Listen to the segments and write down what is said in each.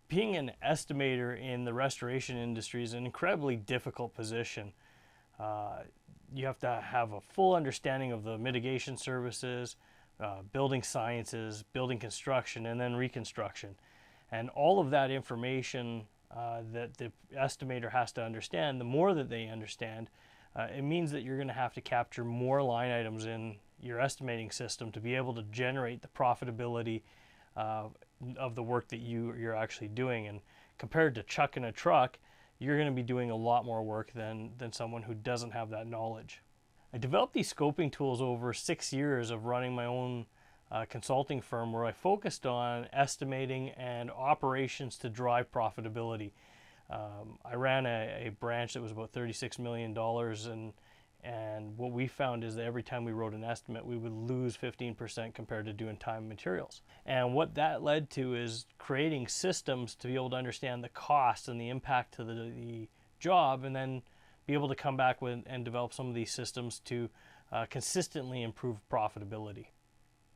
Being an estimator in the restoration industry is an incredibly difficult position. Uh, you have to have a full understanding of the mitigation services, building sciences, building construction, and then reconstruction. And all of that information that the estimator has to understand, the more that they understand, it means that you're going to have to capture more line items in your estimating system to be able to generate the profitability uh, of the work that you're actually doing. And compared to chucking a truck, you're going to be doing a lot more work than someone who doesn't have that knowledge. I developed these scoping tools over 6 years of running my own consulting firm, where I focused on estimating and operations to drive profitability. I ran a branch that was about $36 million, and what we found is that every time we wrote an estimate, we would lose 15% compared to doing time and materials. And what that led to is creating systems to be able to understand the cost and the impact to the job, and then be able to come back with and develop some of these systems to consistently improve profitability.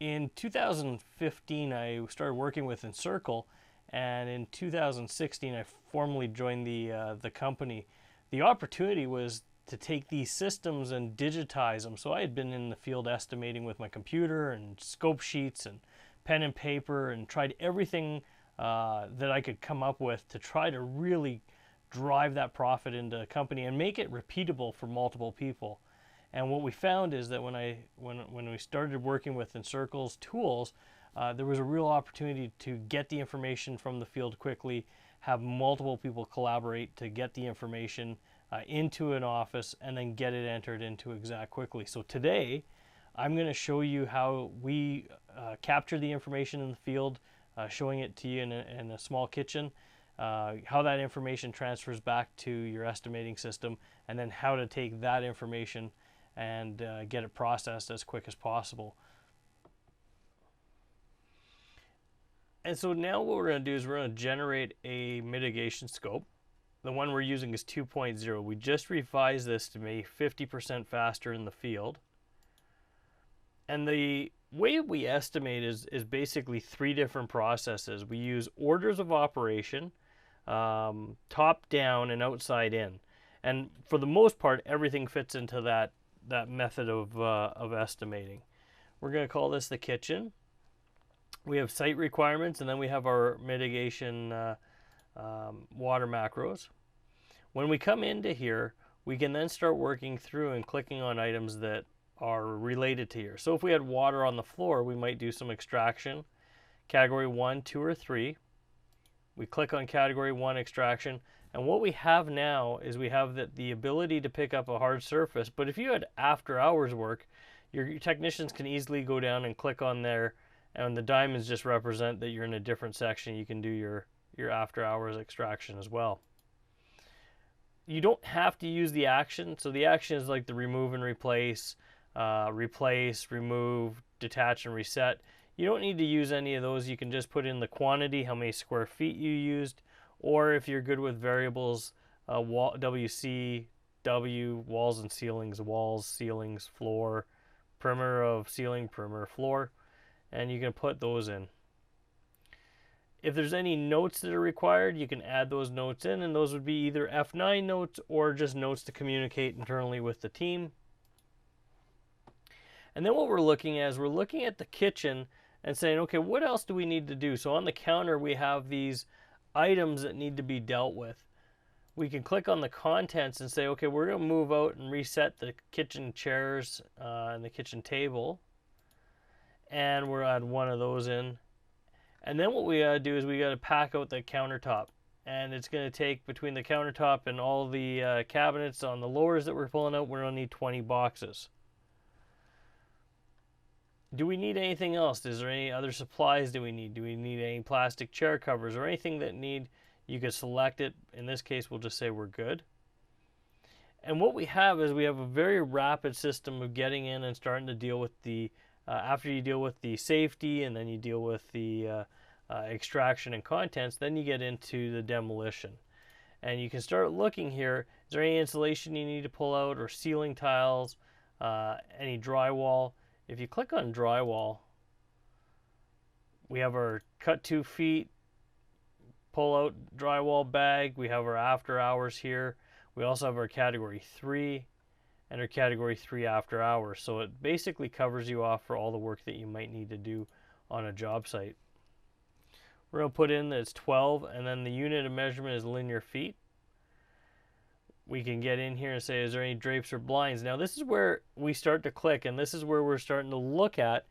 In 2015, I started working with Encircle, and in 2016, I formally joined the company. The opportunity was to take these systems and digitize them. So I had been in the field estimating with my computer and scope sheets and pen and paper, and tried everything that I could come up with to try to really drive that profit into a company and make it repeatable for multiple people. And what we found is that when we started working with Encircle's tools, there was a real opportunity to get the information from the field quickly, have multiple people collaborate to get the information into an office, and then get it entered into Exact quickly. So today, I'm going to show you how we capture the information in the field, showing it to you in a small kitchen, how that information transfers back to your estimating system, and then how to take that information and get it processed as quick as possible. And so now what we're going to do is we're going to generate a mitigation scope. The one we're using is 2.0. We just revised this to be 50% faster in the field. And the way we estimate is basically three different processes. We use orders of operation, top down and outside in. And for the most part, everything fits into that method of estimating. We're going to call this the kitchen. We have site requirements, and then we have our mitigation water macros. When we come into here, we can then start working through and clicking on items that are related to here. So if we had water on the floor, we might do some extraction. Category 1, 2, or 3. We click on category 1 extraction, and what we have now is we have the ability to pick up a hard surface. But if you had after hours work, your technicians can easily go down and click on there, and the diamonds just represent that you're in a different section. You can do your after hours extraction as well. You don't have to use the action. So the action is like the remove and replace, remove, detach, and reset. You don't need to use any of those. You can just put in the quantity, how many square feet you used, or if you're good with variables, WC, W, walls and ceilings, walls, ceilings, floor, perimeter of ceiling, perimeter floor, and you can put those in. If there's any notes that are required, you can add those notes in, and those would be either F9 notes or just notes to communicate internally with the team. And then what we're looking at is we're looking at the kitchen and saying, okay, what else do we need to do? So on the counter, we have these items that need to be dealt with. We can click on the contents and say, okay, we're going to move out and reset the kitchen chairs and the kitchen table. And we'll add one of those in. And then what we got to do is we got to pack out the countertop. And it's going to take, between the countertop and all the cabinets on the lowers that we're pulling out, we're going to need 20 boxes. Do we need anything else? Is there any other supplies do we need? Do we need any plastic chair covers or anything that need? You can select it. In this case, we'll just say we're good. And what we have is we have a very rapid system of getting in and starting to deal with the, after you deal with the safety and then you deal with the extraction and contents, then you get into the demolition. And you can start looking here. Is there any insulation you need to pull out, or ceiling tiles, any drywall? If you click on drywall, we have our cut 2 feet, pull-out drywall bag. We have our after hours here. We also have our category 3 and our category 3 after hours. So it basically covers you off for all the work that you might need to do on a job site. We're going to put in that it's 12, and then the unit of measurement is linear feet. We can get in here and say, is there any drapes or blinds? Now this is where we start to click, and this is where we're starting to look at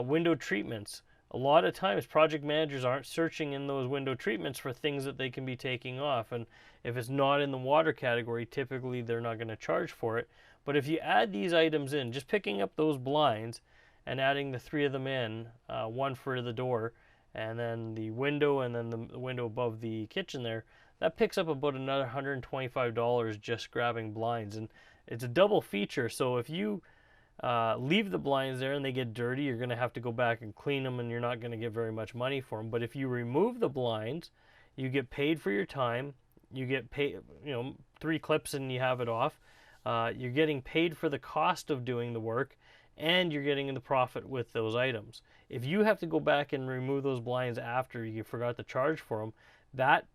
window treatments. A lot of times project managers aren't searching in those window treatments for things that they can be taking off, and if it's not in the water category, typically they're not going to charge for it. But if you add these items in, just picking up those blinds and adding the 3 of them in, one for the door and then the window and then the window above the kitchen there, that picks up about another $125 just grabbing blinds. And it's a double feature, so if you leave the blinds there and they get dirty, you're going to have to go back and clean them, and you're not going to get very much money for them. But if you remove the blinds, you get paid for your time. You get paid, 3 clips and you have it off. You're getting paid for the cost of doing the work, and you're getting the profit with those items. If you have to go back and remove those blinds after you forgot to charge for them, that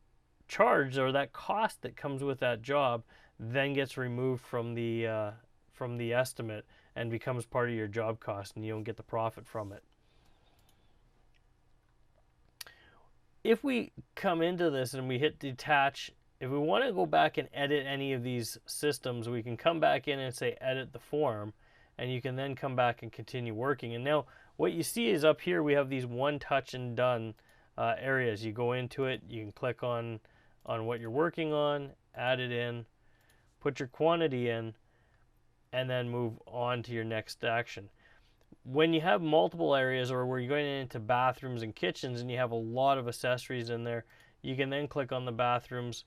charge or that cost that comes with that job then gets removed from the estimate and becomes part of your job cost, and you don't get the profit from it. If we come into this and we hit detach, if we want to go back and edit any of these systems, we can come back in and say edit the form, and you can then come back and continue working. And now what you see is up here we have these one touch and done areas. You go into it, you can click on what you're working on, add it in, put your quantity in, and then move on to your next action. When you have multiple areas, or where you're going into bathrooms and kitchens and you have a lot of accessories in there, you can then click on the bathrooms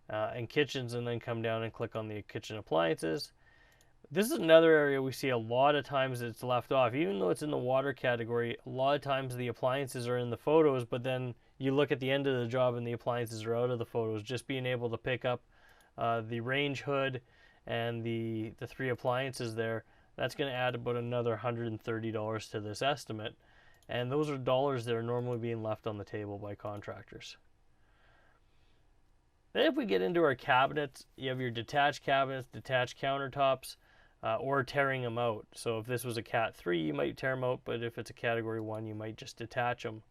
and kitchens and then come down and click on the kitchen appliances. This is another area we see a lot of times it's left off. Even though it's in the water category, a lot of times the appliances are in the photos, but then you look at the end of the job and the appliances are out of the photos. Just being able to pick up the range hood and the 3 appliances there, that's going to add about another $130 to this estimate. And those are dollars that are normally being left on the table by contractors. Then if we get into our cabinets, you have your detached cabinets, detached countertops, or tearing them out. So if this was a Cat 3, you might tear them out, but if it's a Category 1, you might just detach them.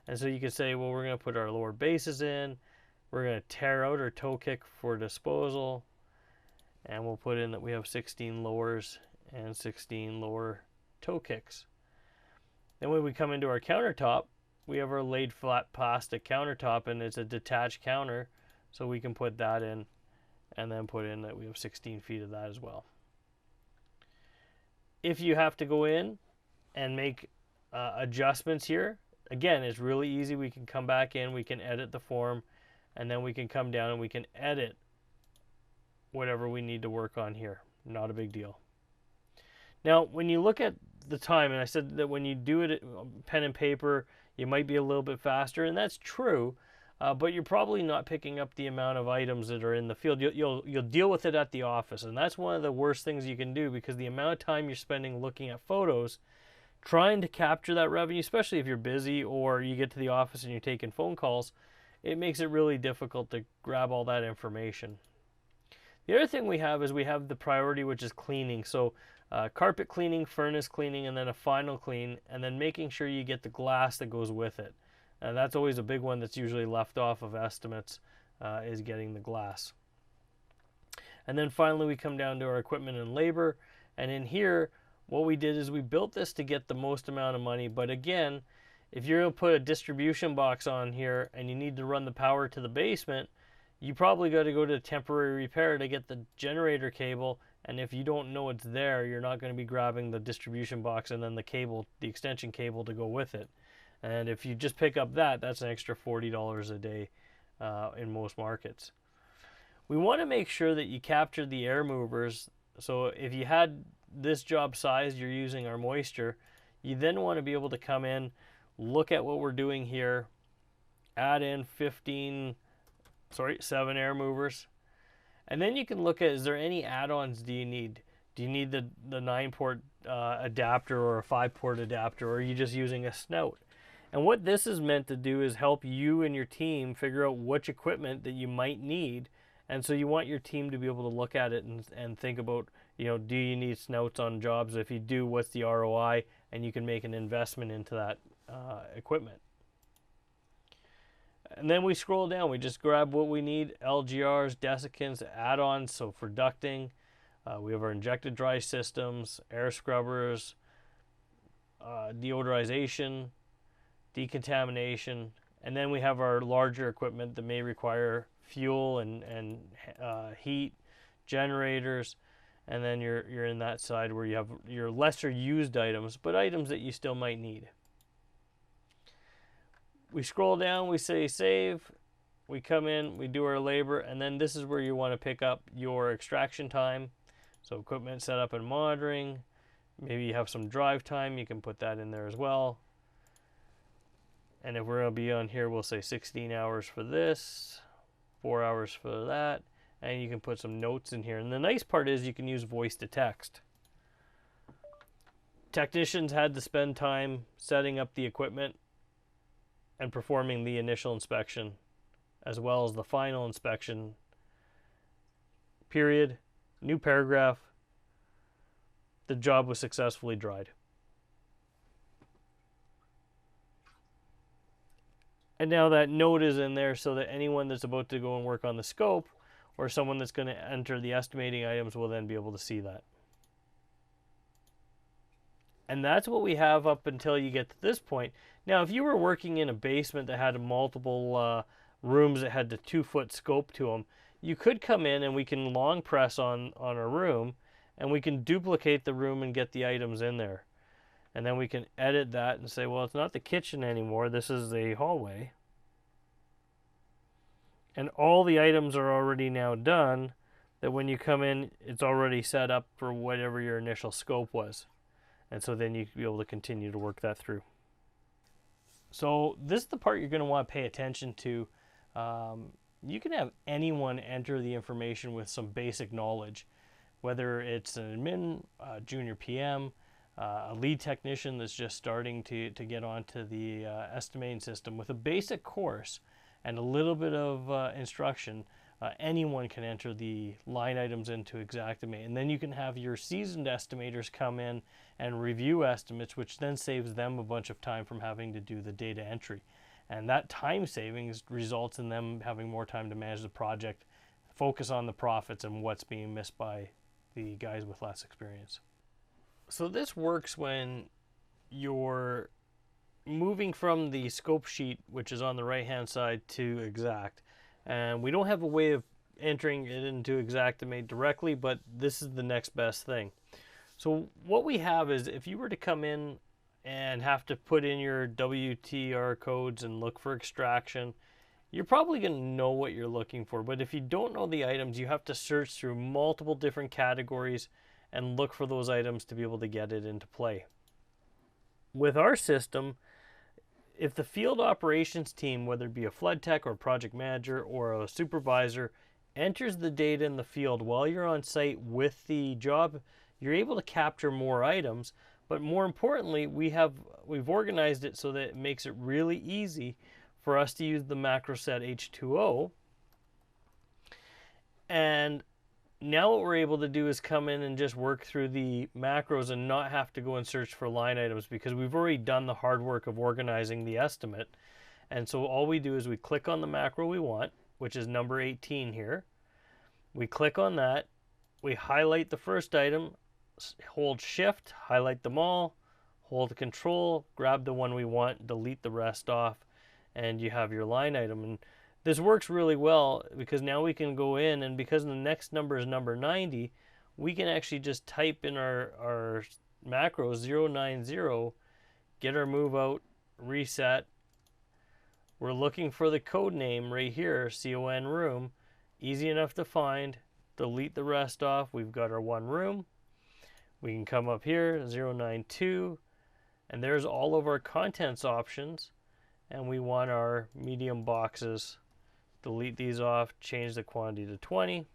And so you can say, well, we're going to put our lower bases in, we're going to tear out our toe kick for disposal, and we'll put in that we have 16 lowers and 16 lower toe kicks. Then when we come into our countertop, we have our laid flat plastic countertop, and it's a detached counter, so we can put that in and then put in that we have 16 feet of that as well. If you have to go in and make adjustments here, again, it's really easy. We can come back in, we can edit the form, and then we can come down and we can edit whatever we need to work on here. Not a big deal. Now, when you look at the time, and I said that when you do it pen and paper, you might be a little bit faster, and that's true, but you're probably not picking up the amount of items that are in the field. You'll deal with it at the office, and that's one of the worst things you can do, because the amount of time you're spending looking at photos, trying to capture that revenue, especially if you're busy or you get to the office and you're taking phone calls, it makes it really difficult to grab all that information. The other thing we have is we have the priority, which is cleaning. So carpet cleaning, furnace cleaning, and then a final clean, and then making sure you get the glass that goes with it. And that's always a big one that's usually left off of estimates, is getting the glass. And then finally we come down to our equipment and labor. And in here, what we did is we built this to get the most amount of money. But again, if you're going to put a distribution box on here and you need to run the power to the basement, you probably got to go to temporary repair to get the generator cable. And if you don't know it's there, you're not going to be grabbing the distribution box and then the cable, the extension cable to go with it. And if you just pick up that, that's an extra $40 a day in most markets. We want to make sure that you capture the air movers. So if you had this job size, you're using our moisture, you then want to be able to come in, look at what we're doing here, add in 7 air movers, and then you can look at, is there any add-ons do you need? Do you need the 9-port adapter or a 5-port adapter, or are you just using a snout? And what this is meant to do is help you and your team figure out which equipment that you might need. And so you want your team to be able to look at it and think about, do you need snouts on jobs? If you do, what's the ROI? And you can make an investment into that equipment. And then we scroll down. We just grab what we need: LGRs, desiccants, add-ons. So for ducting, we have our injected dry systems, air scrubbers, deodorization, decontamination, and then we have our larger equipment that may require fuel and heat, generators, and then you're in that side where you have your lesser used items, but items that you still might need. We scroll down, we say save, we come in, we do our labor, and then this is where you want to pick up your extraction time. So equipment setup and monitoring. Maybe you have some drive time, you can put that in there as well. And if we're going to be on here, we'll say 16 hours for this, 4 hours for that, and you can put some notes in here. And the nice part is you can use voice to text. Technicians had to spend time setting up the equipment and performing the initial inspection, as well as the final inspection. Period. New paragraph. The job was successfully dried. And now that note is in there so that anyone that's about to go and work on the scope, or someone that's going to enter the estimating items, will then be able to see that. And that's what we have up until you get to this point. Now, if you were working in a basement that had multiple rooms that had the 2-foot scope to them, you could come in and we can long press on a room, and we can duplicate the room and get the items in there. And then we can edit that and say, well, it's not the kitchen anymore, this is the hallway. And all the items are already now done, that when you come in, it's already set up for whatever your initial scope was. And so then you can be able to continue to work that through. So this is the part you're going to want to pay attention to. You can have anyone enter the information with some basic knowledge, whether it's an admin, a junior PM, a lead technician that's just starting to get onto the estimating system. With a basic course and a little bit of instruction, anyone can enter the line items into Xactimate. And then you can have your seasoned estimators come in and review estimates, which then saves them a bunch of time from having to do the data entry. And that time savings results in them having more time to manage the project, focus on the profits and what's being missed by the guys with less experience. So this works when you're moving from the scope sheet, which is on the right hand side, to Exact. And we don't have a way of entering it into Xactimate directly, but this is the next best thing. So what we have is, if you were to come in and have to put in your WTR codes and look for extraction, you're probably going to know what you're looking for. But if you don't know the items, you have to search through multiple different categories and look for those items to be able to get it into play. With our system, if the field operations team, whether it be a flood tech or project manager or a supervisor, enters the data in the field while you're on site with the job, you're able to capture more items. But more importantly, we've organized it so that it makes it really easy for us to use the MacroSet H2O. And now what we're able to do is come in and just work through the macros and not have to go and search for line items, because we've already done the hard work of organizing the estimate. And so all we do is we click on the macro we want, which is number 18 here. We click on that. We highlight the first item, hold shift, highlight them all, hold control, grab the one we want, delete the rest off, and you have your line item. And this works really well because now we can go in, and because the next number is number 90, we can actually just type in our macro 090, get our move out, reset. We're looking for the code name right here, CON room. Easy enough to find. Delete the rest off. We've got our one room. We can come up here, 092, and there's all of our contents options. And we want our medium boxes. Delete these off, change the quantity to 20.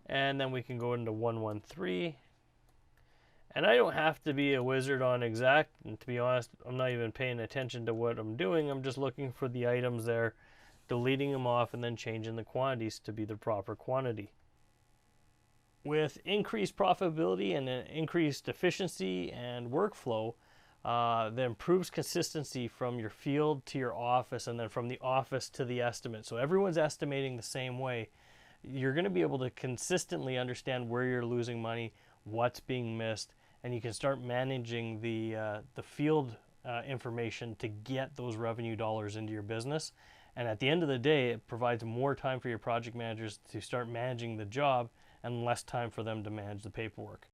And then we can go into 113. And I don't have to be a wizard on exact, and to be honest, I'm not even paying attention to what I'm doing. I'm just looking for the items there, deleting them off, and then changing the quantities to be the proper quantity. With increased profitability and increased efficiency and workflow, that improves consistency from your field to your office, and then from the office to the estimate. So everyone's estimating the same way. You're going to be able to consistently understand where you're losing money, what's being missed, and you can start managing the field information to get those revenue dollars into your business. And at the end of the day, it provides more time for your project managers to start managing the job and less time for them to manage the paperwork.